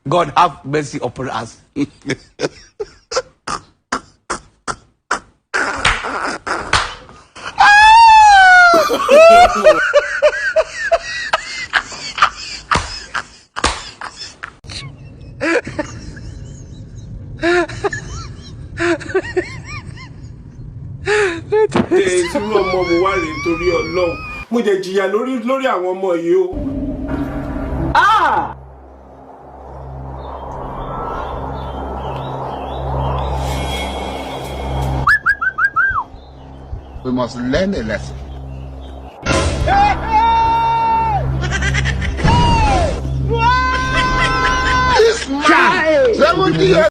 God have mercy upon us. ìṣúná ọmọ mo wá rèé torí Ọlọ́run mo jẹ jìyà lórí àwọn ọmọ yìí o. We must learn a lesson. This man, 70 years